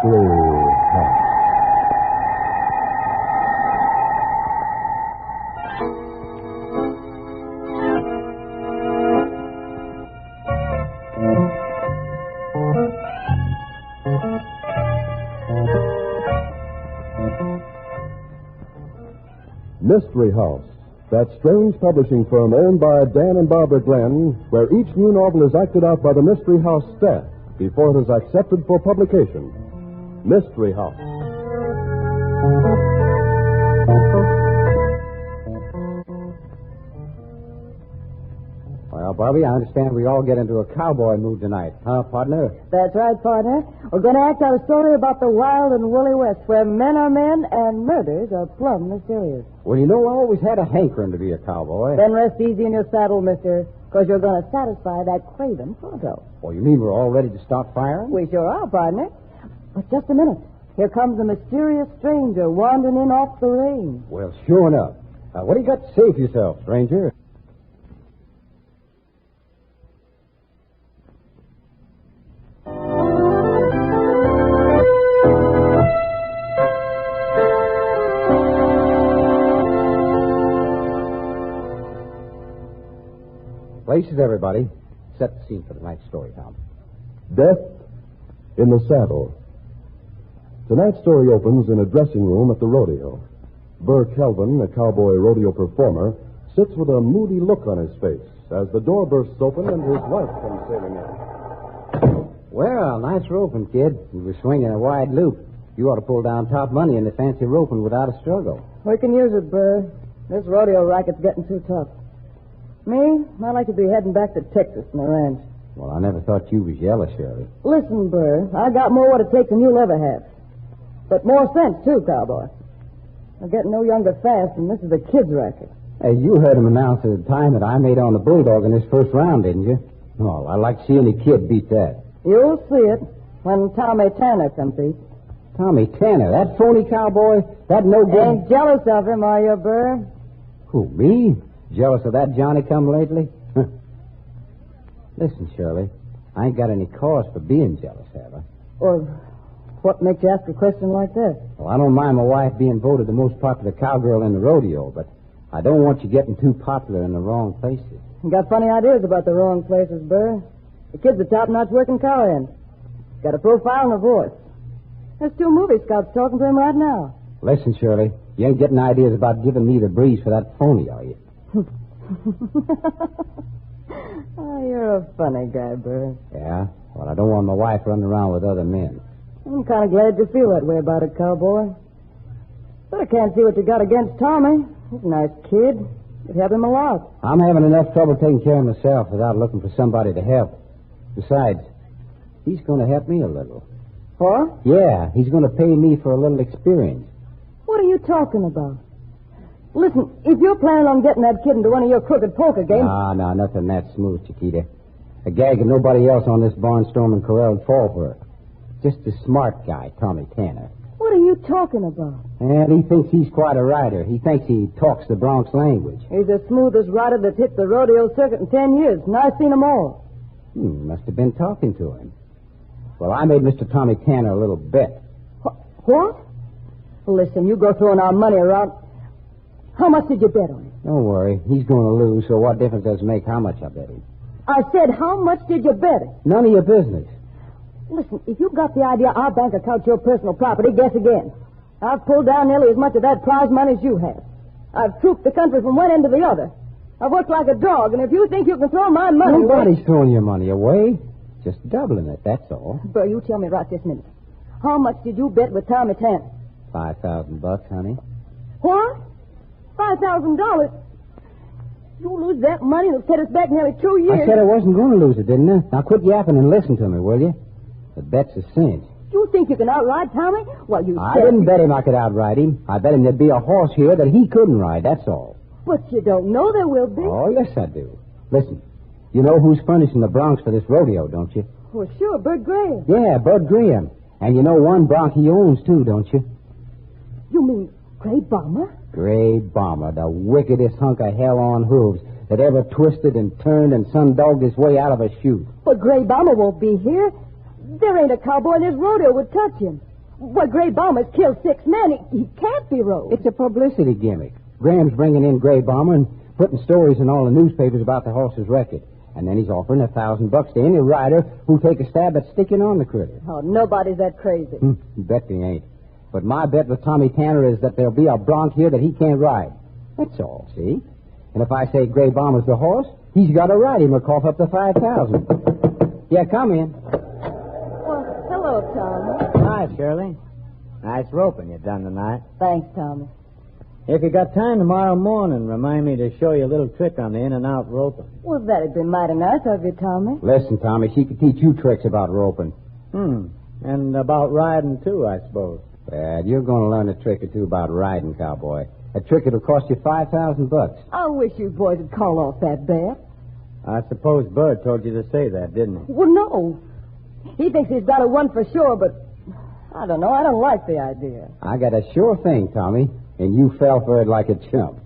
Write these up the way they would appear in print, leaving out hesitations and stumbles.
House. Mystery House, that strange publishing firm owned by Dan and Barbara Glenn, where each new novel is acted out by the Mystery House staff before it is accepted for publication. Mystery House. Well, Bobby, I understand we all get into a cowboy mood tonight, huh, partner? That's right, partner. We're going to act out a story about the wild and woolly West, where men are men and murders are plumb mysterious. Well, you know, I always had a hankering to be a cowboy. Then rest easy in your saddle, mister, because you're going to satisfy that craven pronto. Oh, you mean we're all ready to start firing? We sure are, partner. But just a minute. Here comes a mysterious stranger wandering in off the range. Well, sure enough. What do you got to say for yourself, stranger? Places, everybody. Set the scene for tonight's story, Tom. Death in the Saddle. Tonight's story opens in a dressing room at the rodeo. Burr Kelvin, a cowboy rodeo performer, sits with a moody look on his face as the door bursts open and his wife comes sailing in. Well, nice roping, kid. You were swinging a wide loop. You ought to pull down top money in the fancy roping without a struggle. We can use it, Burr. This rodeo racket's getting too tough. Me, I'd like to be heading back to Texas and the ranch. Well, I never thought you was yellow, Shirley. Listen, Burr, I got more what it takes than you'll ever have. But more sense, too, cowboy. I'm getting no younger fast, and this is a kid's racket. Hey, you heard him announce the time that I made on the Bulldog in this first round, didn't you? Oh, I'd like to see any kid beat that. You'll see it when Tommy Tanner competes. Tommy Tanner, that phony cowboy, that no good... Ain't jealous of him, are you, Burr? Who, me? Jealous of that Johnny come lately? Listen, Shirley, I ain't got any cause for being jealous, have I? Well, what makes you ask a question like that? Well, I don't mind my wife being voted the most popular cowgirl in the rodeo, but I don't want you getting too popular in the wrong places. You got funny ideas about the wrong places, Burr. The kid's a top-notch working cowhand. Got a profile and a voice. There's 2 movie scouts talking to him right now. Listen, Shirley, you ain't getting ideas about giving me the breeze for that phony, are you? Oh, you're a funny guy, Burr. Yeah? Well, I don't want my wife running around with other men. I'm kind of glad you feel that way about it, cowboy. But I can't see what you got against Tommy. He's a nice kid. You'd help him a lot. I'm having enough trouble taking care of myself without looking for somebody to help. Besides, he's going to help me a little. What? Yeah, he's going to pay me for a little experience. What are you talking about? Listen, if you're planning on getting that kid into one of your crooked poker games... No, nothing that smooth, Chiquita. A gag that nobody else on this barnstorming corral would fall for. Just a smart guy, Tommy Tanner. What are you talking about? And he thinks he's quite a rider. He thinks he talks the Bronx language. He's the smoothest rider that's hit the rodeo circuit in 10 years, and I've seen them all. Must have been talking to him. Well, I made Mr. Tommy Tanner a little bet. What? Listen, you go throwing our money around. How much did you bet on him? Don't worry. He's going to lose, so what difference does it make how much I bet him? I said, how much did you bet him? None of your business. Listen, if you got the idea our bank account's your personal property, guess again. I've pulled down nearly as much of that prize money as you have. I've trooped the country from one end to the other. I've worked like a dog, and if you think you can throw my money... Nobody's throwing your money away. Just doubling it, that's all. Burr, you tell me right this minute. How much did you bet with Tommy Tanner? $5,000, honey. What? $5,000? You lose that money and it'll set us back nearly 2 years. I said I wasn't going to lose it, didn't I? Now quit yapping and listen to me, will you? The bet's a cinch. You think you can outride Tommy? Well, you I didn't bet him I could outride him. I bet him there'd be a horse here that he couldn't ride, that's all. But you don't know there will be. Oh, yes, I do. Listen, you know who's furnishing the Bronx for this rodeo, don't you? Well, sure, Bud Graham. Yeah, Bud Graham. And you know one bronc he owns, too, don't you? You mean Gray Bomber? Gray Bomber, the wickedest hunk of hell on hooves that ever twisted and turned and sun-dogged his way out of a chute. But Gray Bomber won't be here. There ain't a cowboy in this rodeo would touch him. Well, Gray Bomber's killed 6 men. He can't be Rose. It's a publicity gimmick. Graham's bringing in Gray Bomber and putting stories in all the newspapers about the horse's record. And then he's offering $1,000 to any rider who'll take a stab at sticking on the critter. Oh, nobody's that crazy. You bet they ain't. But my bet with Tommy Tanner is that there'll be a bronc here that he can't ride. That's all, see? And if I say Gray Bomber's the horse, he's got to ride him or cough up the $5,000. Yeah, come in. Well, hello, Tommy. Hi, Shirley. Nice roping you done tonight. Thanks, Tommy. If you got time tomorrow morning, remind me to show you a little trick on the in and out roping. Well, that'd be mighty nice of you, Tommy. Listen, Tommy, she could teach you tricks about roping. And about riding, too, I suppose. Well, you're going to learn a trick or two about riding, cowboy. A trick that'll cost you $5,000. I wish you boys would call off that bet. I suppose Bird told you to say that, didn't he? Well, no. He thinks he's got a one for sure, but I don't know. I don't like the idea. I got a sure thing, Tommy, and you fell for it like a chump.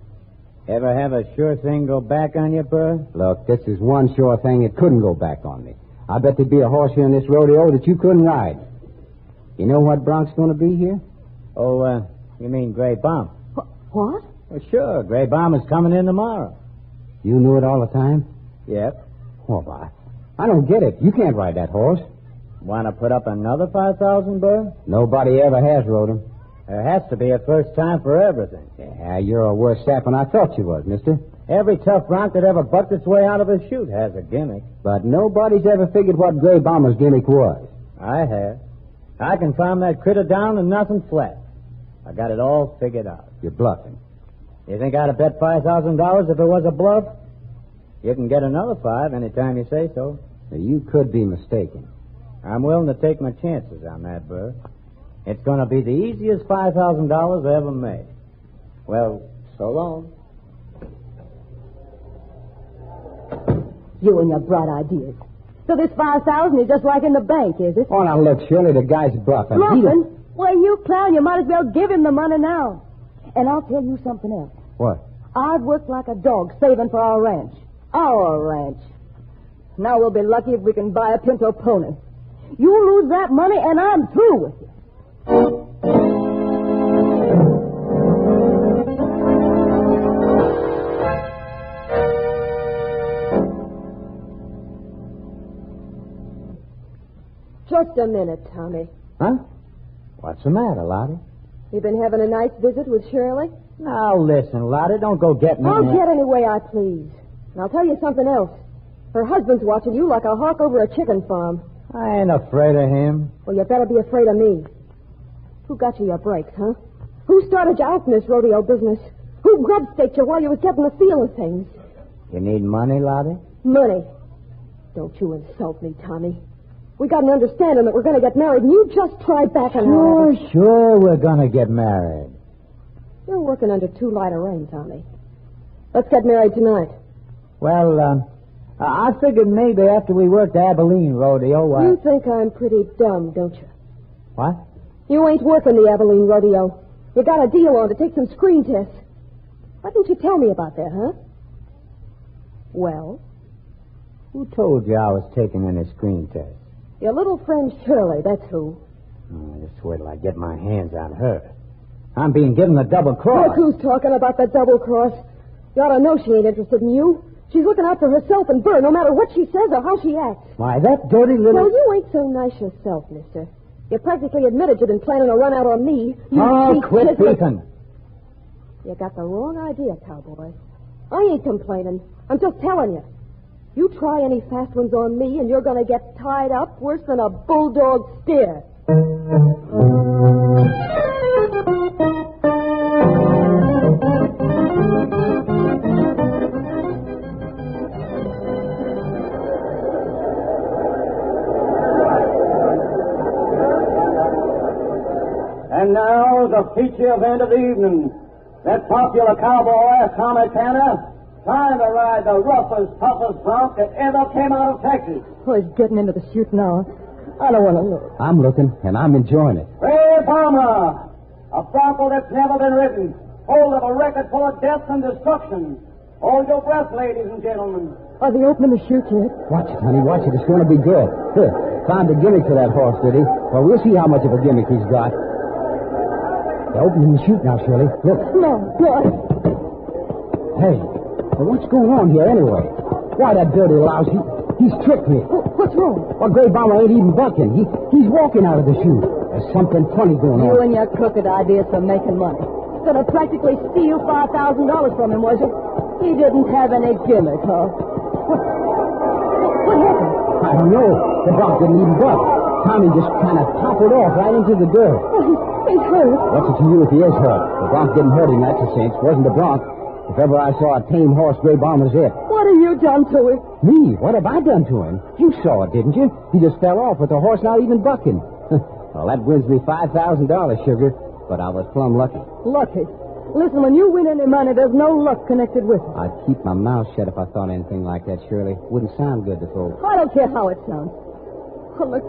Ever have a sure thing go back on you, Bird? Look, this is one sure thing that couldn't go back on me. I bet there'd be a horse here in this rodeo that you couldn't ride. You know what Bronc's going to be here? Oh, you mean Gray Bomb? What? Well, sure. Gray Bomb is coming in tomorrow. You knew it all the time? Yep. Oh, I don't get it. You can't ride that horse. Want to put up another $5,000, Bird? Nobody ever has rode him. There has to be a first time for everything. Yeah, you're a worse sap than I thought you was, mister. Every tough bronc that ever bucked its way out of a chute has a gimmick. But nobody's ever figured what Gray Bomber's gimmick was. I have. I can farm that critter down and nothing flat. I got it all figured out. You're bluffing. You think I'd have bet $5,000 if it was a bluff? You can get another $5 anytime you say so. Now, you could be mistaken. I'm willing to take my chances on that, Burr. It's going to be the easiest $5,000 I ever made. Well, so long. You and your bright ideas. So this $5,000 is just like in the bank, is it? Oh, now look, Shirley, the guy's bluffing. Bluffing? Well, you clown, you might as well give him the money now. And I'll tell you something else. What? I've worked like a dog saving for our ranch. Our ranch. Now we'll be lucky if we can buy a pinto pony. You lose that money and I'm through with you. Just a minute, Tommy. Huh? What's the matter, Lottie? You been having a nice visit with Shirley? Now, listen, Lottie, don't go getting I'll in there. get any way I please. And I'll tell you something else. Her husband's watching you like a hawk over a chicken farm. I ain't afraid of him. Well, you better be afraid of me. Who got you your breaks, huh? Who started you out in this rodeo business? Who grub-staked you while you was getting the feel of things? You need money, Lottie? Money. Don't you insult me, Tommy. We got an understanding that we're going to get married, and you just tried backing out of it. Sure, we're going to get married. You're working under too light a rein, Tommy. Let's get married tonight. Well, I figured maybe after we worked the Abilene rodeo, You think I'm pretty dumb, don't you? What? You ain't working the Abilene rodeo. You got a deal on to take some screen tests. Why didn't you tell me about that, huh? Well? Who told you I was taking any screen tests? Your little friend Shirley, that's who. Oh, just wait till I get my hands on her. I'm being given the double cross. Look who's talking about the double cross. You ought to know she ain't interested in you. She's looking out for herself and Burr, no matter what she says or how she acts. Why, that dirty little... Well, you ain't so nice yourself, mister. You practically admitted you've been planning a run out on me. You cheap quit chicken. beefing. You got the wrong idea, cowboy. I ain't complaining. I'm just telling you. You try any fast ones on me, and you're going to get tied up worse than a bulldog steer. And now, the feature event of the evening. That popular cowboy, Tommy Tanner, trying to ride the roughest, toughest bronc that ever came out of Texas. Oh, he's getting into the chute now. I don't want to look. I'm looking, and I'm enjoying it. Gray Bomber, a bronco that's never been ridden, hold of a record full of death and destruction. Hold your breath, ladies and gentlemen. Are they opening the chute yet? Watch it, honey, watch it. It's going to be good. Found a gimmick for that horse, did he? Well, we'll see how much of a gimmick he's got. They're opening the chute now, Shirley. Look. No, no. Hey, well, what's going on here anyway? Why, that dirty louse, he's tricked me. What's wrong? Well, Gray Bomber ain't even bucking. He's walking out of the chute. There's something funny going on. You and your crooked ideas for making money. Gonna practically steal $5,000 from him, was you? He didn't have any gimmick, huh? What happened? I don't know. The bronc didn't even buck. Tommy just kind of toppled off right into the dirt. Oh, he's hurt. What's it to you if he is hurt? The bronc didn't hurt him, that's a cinch. Wasn't the bronc. If ever I saw a tame horse, Gray Bomber's it. What have you done to him? Me? What have I done to him? You saw it, didn't you? He just fell off with the horse not even bucking. Well, that wins me $5,000, Sugar. But I was plumb lucky. Lucky? Listen, when you win any money, there's no luck connected with it. I'd keep my mouth shut if I thought anything like that, Shirley. Wouldn't sound good to folks. I don't care how it sounds. Oh, look,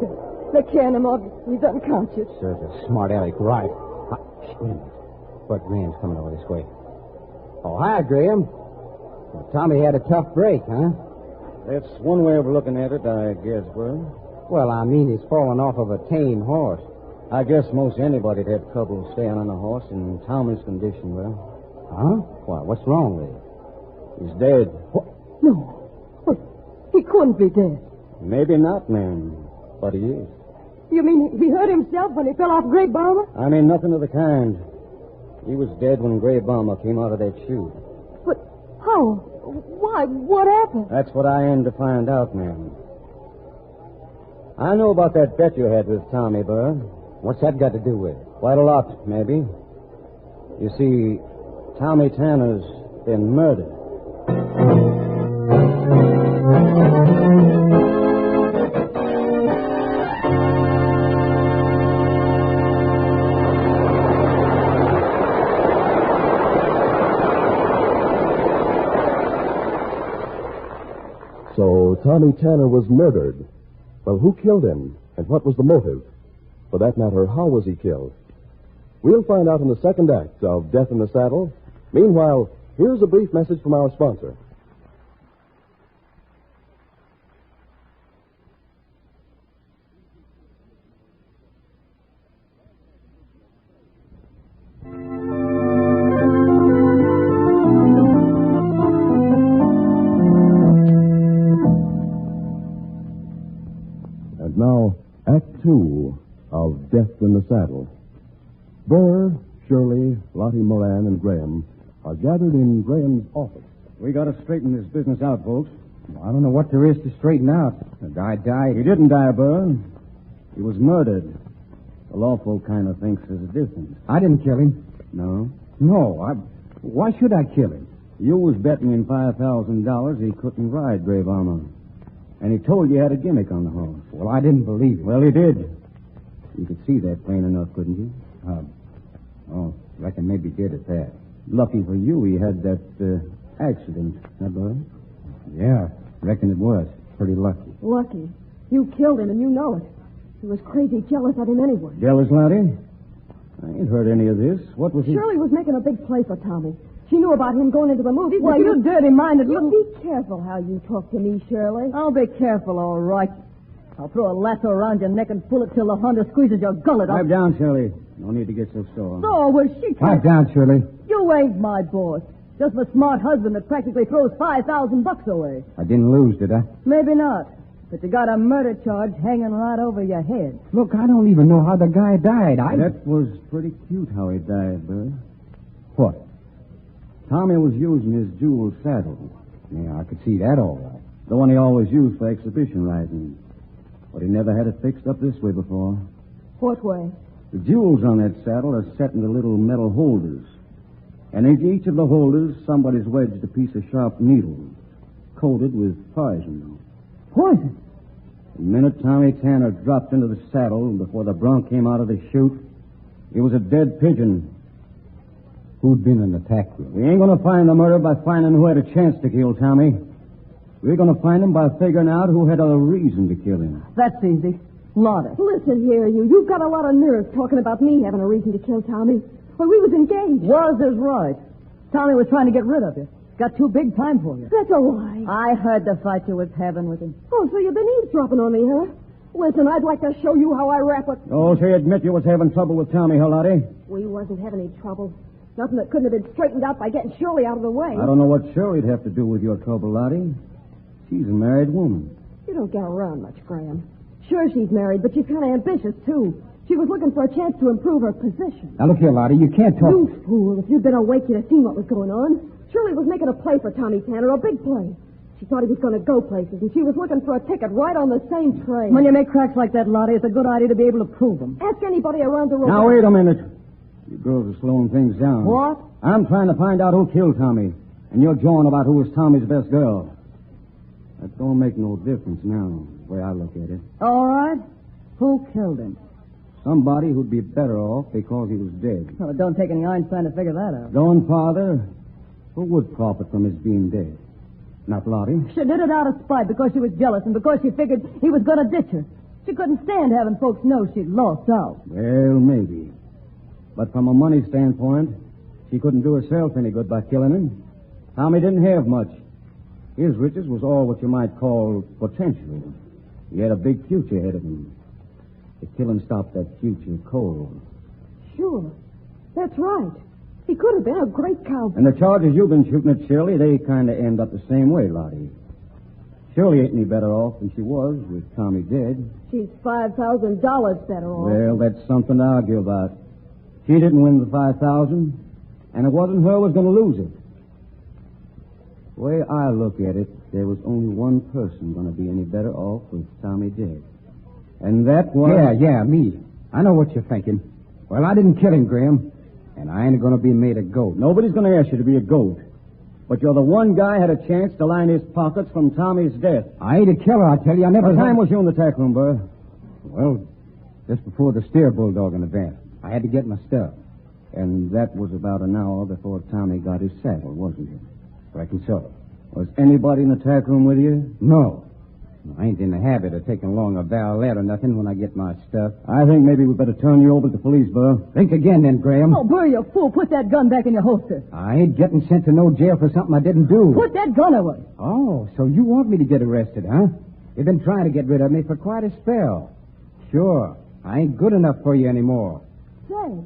they're carrying him off. He's unconscious. Sure, the smart aleck, right. Wait a minute. Bert Graham's coming over this way. Oh, hi, Graham. Well, Tommy had a tough break, huh? That's one way of looking at it, I guess, Bert. Well, I mean, he's fallen off of a tame horse. I guess most anybody'd have trouble staying on a horse in Tommy's condition, Bert. Huh? Why, what's wrong with him? He's dead. What? No. What? He couldn't be dead. Maybe not, ma'am, but he is. You mean he hurt himself when he fell off Gray Bomber? I mean, nothing of the kind. He was dead when Gray Bomber came out of that chute. But how? Why? What happened? That's what I aim to find out, ma'am. I know about that bet you had with Tommy, Burr. What's that got to do with it? Quite a lot, maybe. You see, Tommy Tanner's been murdered. So Tommy Tanner was murdered. Well, who killed him, and what was the motive? For that matter, how was he killed? We'll find out in the second act of Death in the Saddle. Meanwhile, here's a brief message from our sponsor. And now, Act Two of Death in the Saddle. Burr, Shirley, Lottie Moran, and Graham are gathered in Graham's office. We got to straighten this business out, folks. I don't know what there is to straighten out. The guy died. He didn't die, Burr. He was murdered. The law folk kind of thinks there's a difference. I didn't kill him. No? No, why should I kill him? You was betting him $5,000 he couldn't ride Gray Bomber. And he told you had a gimmick on the horse. Well, I didn't believe it. Well, he did. You could see that plain enough, couldn't you? Reckon maybe did at that. Lucky for you, he had that accident, huh, Burr? Yeah, reckon it was. Pretty lucky. Lucky. You killed him, and you know it. He was crazy jealous of him anyway. Jealous, Lottie? I ain't heard any of this. What was he... Shirley was making a big play for Tommy. She knew about him going into the movies. Why, you dirty-minded You little... be careful how you talk to me, Shirley. I'll be careful, all right. I'll throw a lasso around your neck and pull it till the Honda squeezes your gullet. Pipe down, Shirley. No need to get so sore. So, well, she Pipe can't... down, Shirley. You ain't my boss. Just a smart husband that practically throws $5,000 away. I didn't lose, did I? Maybe not. But you got a murder charge hanging right over your head. Look, I don't even know how the guy died. That was pretty cute how he died, Burr. What? Tommy was using his jewel saddle. Yeah, I could see that all right. The one he always used for exhibition riding. But he never had it fixed up this way before. What way? The jewels on that saddle are set into little metal holders. And in each of the holders, somebody's wedged a piece of sharp needle, coated with poison. Poison? The minute Tommy Tanner dropped into the saddle before the bronc came out of the chute, he was a dead pigeon. Who'd been in the attack room? We ain't going to find the murderer by finding who had a chance to kill Tommy. We're going to find him by figuring out who had a reason to kill him. That's easy. Lottie. Listen here, you. You've got a lot of nerve talking about me having a reason to kill Tommy. Well, we was engaged. Was is right. Tommy was trying to get rid of you. Got too big time for you. That's a lie. I heard the fight you was having with him. Oh, so you've been eavesdropping on me, huh? Listen, I'd like to show you how I wrap it. Oh, so you admit you was having trouble with Tommy, huh, Lottie? We wasn't having any trouble. Nothing that couldn't have been straightened out by getting Shirley out of the way. I don't know what Shirley'd have to do with your trouble, Lottie. She's a married woman. You don't get around much, Graham. Sure, she's married, but she's kind of ambitious, too. She was looking for a chance to improve her position. Now, look here, Lottie, you can't talk... You fool. If you'd been awake, you'd have seen what was going on. Shirley was making a play for Tommy Tanner, a big play. She thought he was going to go places, and she was looking for a ticket right on the same train. When you make cracks like that, Lottie, it's a good idea to be able to prove them. Ask anybody around the road. Now, wait a minute. You girls are slowing things down. What? I'm trying to find out who killed Tommy, and you're jawing about who was Tommy's best girl. That don't make no difference now, the way I look at it. All right. Who killed him? Somebody who'd be better off because he was dead. Well, it don't take any Einstein to figure that out. Don't, Father. Who would profit from his being dead? Not Lottie. She did it out of spite because she was jealous and because she figured he was going to ditch her. She couldn't stand having folks know she'd lost out. Well, maybe. But from a money standpoint, she couldn't do herself any good by killing him. Tommy didn't have much. His riches was all what you might call potential. He had a big future ahead of him. The killing stopped that future cold. Sure. That's right. He could have been a great cowboy. And the charges you've been shooting at Shirley, they kind of end up the same way, Lottie. Shirley ain't any better off than she was with Tommy dead. She's $5,000 better off. Well, that's something to argue about. She didn't win the $5,000, and it wasn't her who was going to lose it. The way I look at it, there was only one person going to be any better off with Tommy dead. And that was... Yeah, me. I know what you're thinking. Well, I didn't kill him, Graham. And I ain't going to be made a goat. Nobody's going to ask you to be a goat. But you're the one guy who had a chance to line his pockets from Tommy's death. I ain't a killer, I tell you. I never... What time was you in the tack room, Burr? Well, just before the steer bulldogging event. I had to get my stuff. And that was about an hour before Tommy got his saddle, wasn't it? Reckon so. Was anybody in the tack room with you? No. I ain't in the habit of taking along a valet or nothing when I get my stuff. I think maybe we better turn you over to the police, Burr. Think again then, Graham. Oh, Burr, you fool. Put that gun back in your holster. I ain't getting sent to no jail for something I didn't do. Put that gun away. Oh, so you want me to get arrested, huh? You've been trying to get rid of me for quite a spell. Sure. I ain't good enough for you anymore. Say,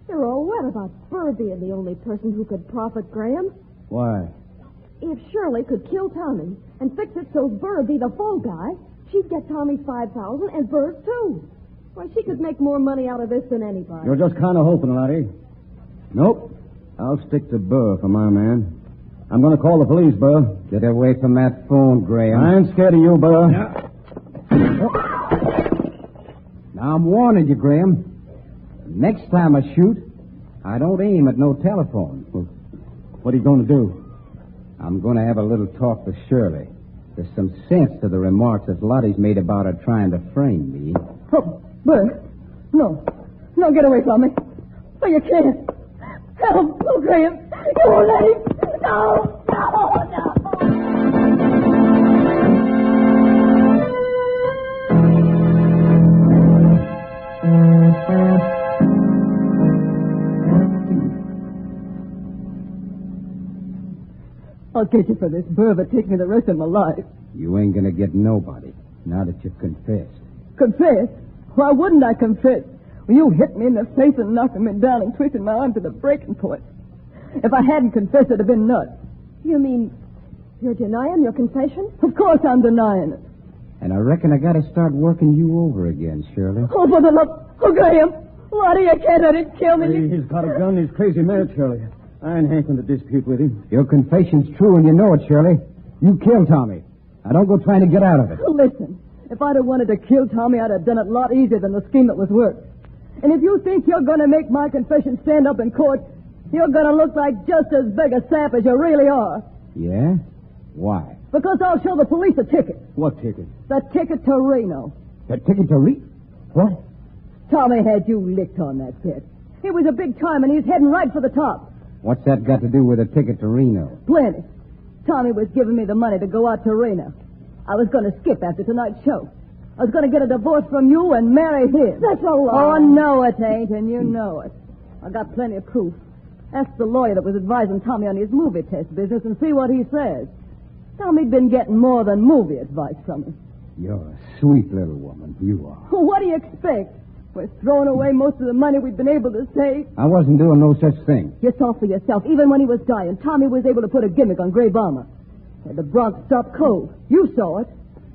you're all wet about Burr being the only person who could profit, Graham. Why? If Shirley could kill Tommy and fix it so Burr'd be the fall guy, she'd get Tommy's $5,000 and Burr's too. Why, she could make more money out of this than anybody. You're just kind of hoping, Lottie. Nope. I'll stick to Burr for my man. I'm going to call the police, Burr. Get away from that phone, Graham. I ain't scared of you, Burr. Now, I'm warning you, Graham. Next time I shoot, I don't aim at no telephone. Well, what are you going to do? I'm going to have a little talk with Shirley. There's some sense to the remarks that Lottie's made about her trying to frame me. Oh, Burr. No. No, get away from me. Oh, you can't. Help. Oh, Graham. You won't let him. No. No. I'll get you for this, Burr, but take me the rest of my life. You ain't going to get nobody now that you've confessed. Confess? Why wouldn't I confess? Well, you hit me in the face and knocked me down and twisted my arm to the breaking point. If I hadn't confessed, it'd have been nuts. You mean you're denying your confession? Of course I'm denying it. And I reckon I got to start working you over again, Shirley. Oh, for the love... Oh, Graham! Lottie, you can't let him kill me. He's got a gun. He's crazy mad, Shirley. I ain't hanking to dispute with him. Your confession's true and you know it, Shirley. You killed Tommy. Now don't go trying to get out of it. Listen, if I'd have wanted to kill Tommy, I'd have done it a lot easier than the scheme that was worked. And if you think you're going to make my confession stand up in court, you're going to look like just as big a sap as you really are. Yeah? Why? Because I'll show the police a ticket. What ticket? The ticket to Reno. The ticket to What? Tommy had you licked on that bet. It was a big time, and he's heading right for the top. What's that got to do with a ticket to Reno? Plenty. Tommy was giving me the money to go out to Reno. I was going to skip after tonight's show. I was going to get a divorce from you and marry him. That's a lie. Oh, no, it ain't, and you know it. I got plenty of proof. Ask the lawyer that was advising Tommy on his movie test business and see what he says. Tommy'd been getting more than movie advice from me. You're a sweet little woman. You are. What do you expect? We're throwing away most of the money we've been able to save. I wasn't doing no such thing. You saw for yourself. Even when he was dying, Tommy was able to put a gimmick on Gray Bomber. Had the Bronx stop cold. You saw it.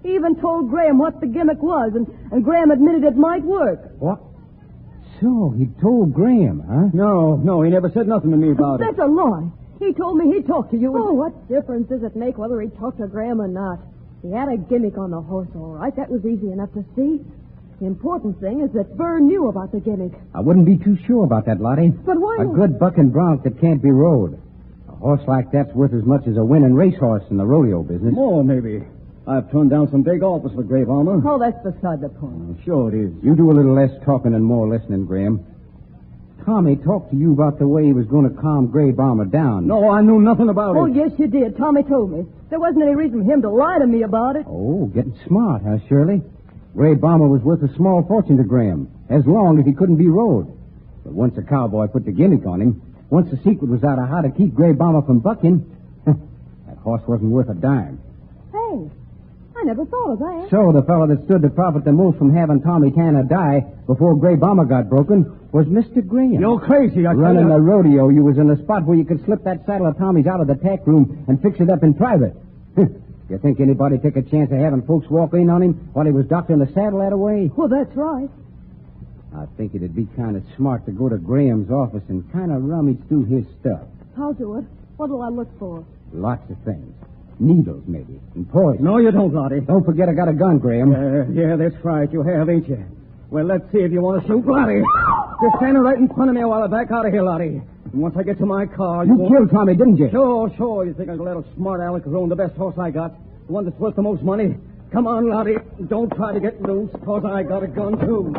He even told Graham what the gimmick was, and Graham admitted it might work. What? So, he told Graham, huh? No, he never said nothing to me about it. That's a lie. He told me he'd talk to you. Oh, what difference does it make whether he talked to Graham or not? He had a gimmick on the horse, all right. That was easy enough to see. The important thing is that Burr knew about the gimmick. I wouldn't be too sure about that, Lottie. But why A not? good bucking bronc that can't be rode. A horse like that's worth as much as a winning racehorse in the rodeo business. More, maybe. I've turned down some big offers for Gray Bomber. Oh, that's beside the point. Sure it is. You do a little less talking and more listening, Graham. Tommy talked to you about the way he was going to calm Gray Bomber down. No, I knew nothing about Oh, it. yes, you did. Tommy told me. There wasn't any reason for him to lie to me about it. Oh, getting smart, huh, Shirley? Gray Bomber was worth a small fortune to Graham, as long as he couldn't be rode. But once a cowboy put the gimmick on him, once the secret was out of how to keep Gray Bomber from bucking, that horse wasn't worth a dime. Hey, I never thought of that. So the fellow that stood to profit the most from having Tommy Tanner die before Gray Bomber got broken was Mr. Graham. You're crazy, I tell Running you. a rodeo, you was in a spot where you could slip that saddle of Tommy's out of the tack room and fix it up in private. You think anybody took a chance of having folks walk in on him while he was doctoring the saddle that way? Well, that's right. I think it'd be kind of smart to go to Graham's office and kind of rummage through his stuff. I'll do it. What'll I look for? Lots of things. Needles, maybe, and poison. No, you don't, Lottie. Don't forget I got a gun, Graham. Yeah, that's right. You have, ain't you? Well, let's see if you want to shoot Lottie. Just standing right in front of me while I back out of here, Lottie. And once I get to my car, You killed Tommy, didn't you? Sure. You think I'm going to let a smart aleck own the best horse I got? The one that's worth the most money? Come on, Lottie. Don't try to get loose, because I got a gun, too.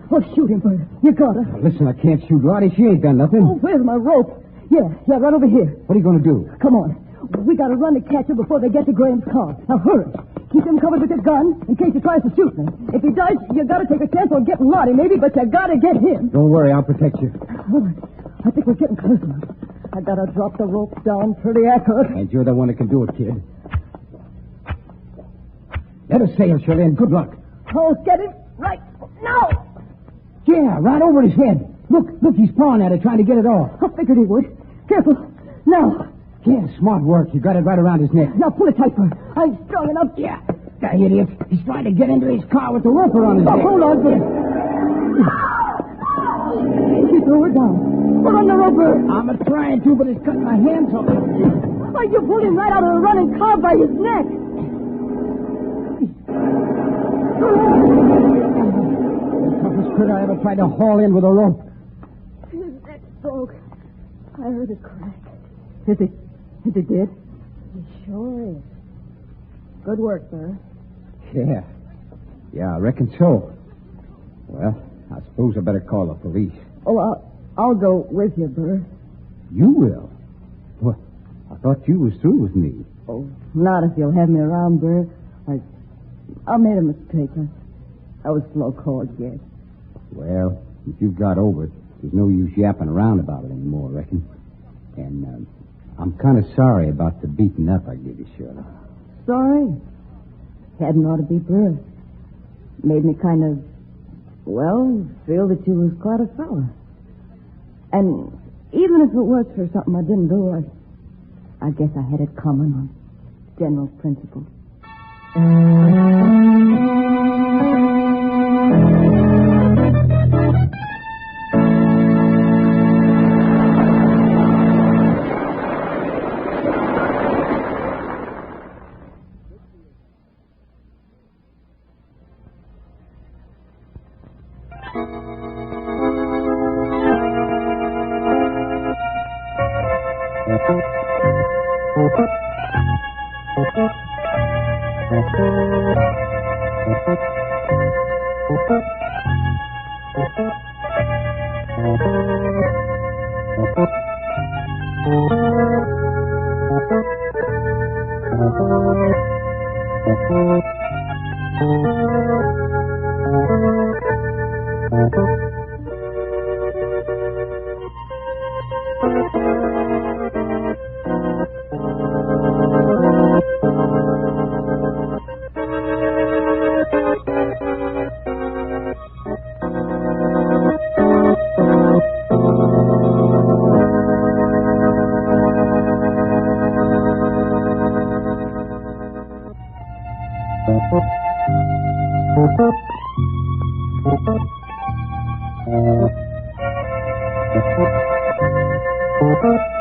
Oh, shoot him, Bert. You got her. Listen, I can't shoot Lottie. She ain't done nothing. Oh, where's my rope? Yeah, right over here. What are you going to do? Come on. We gotta run to catch her before they get to Graham's car. Now, hurry. Keep him covered with your gun in case he tries to shoot me. If he does, you gotta take a chance on getting Lottie, maybe, but you gotta get him. Don't worry, I'll protect you. All right. I think we're getting close enough. I gotta drop the rope down pretty accurate. And you're the one that can do it, kid. Let us sail, Shirley, and good luck. I'll get it right now. Yeah, right over his head. Look, he's pawing at it, trying to get it off. I figured he would. Careful. Now. Yeah, smart work. You got it right around his neck. Now pull it tight, Bert. I'm strong enough. Yeah, that idiot. He's trying to get into his car with the rope around his Now, neck. hold on, Bert. She threw it down. Put on the rope, Bert. I'm trying to, but it's cutting my hands off. Why, you pulled him right out of the running car by his neck. The toughest critter I ever tried to haul in with a rope. His neck broke. I heard it crack. Is it dead? It sure is. Good work, Burr. Yeah, I reckon so. Well, I suppose I better call the police. Oh, I'll go with you, Burr. You will? Well, I thought you was through with me. Oh, not if you'll have me around, Burr. I made a mistake. I was slow called, yes. Well, if you've got over it, there's no use yapping around about it anymore, I reckon. And I'm kind of sorry about the beating up I gave you, Shirley. Sorry? Hadn't ought to be, Burr. Made me kind of, feel that you was quite a fella. And even if it was for something I didn't do, I guess I had it coming on general principle. Thank you.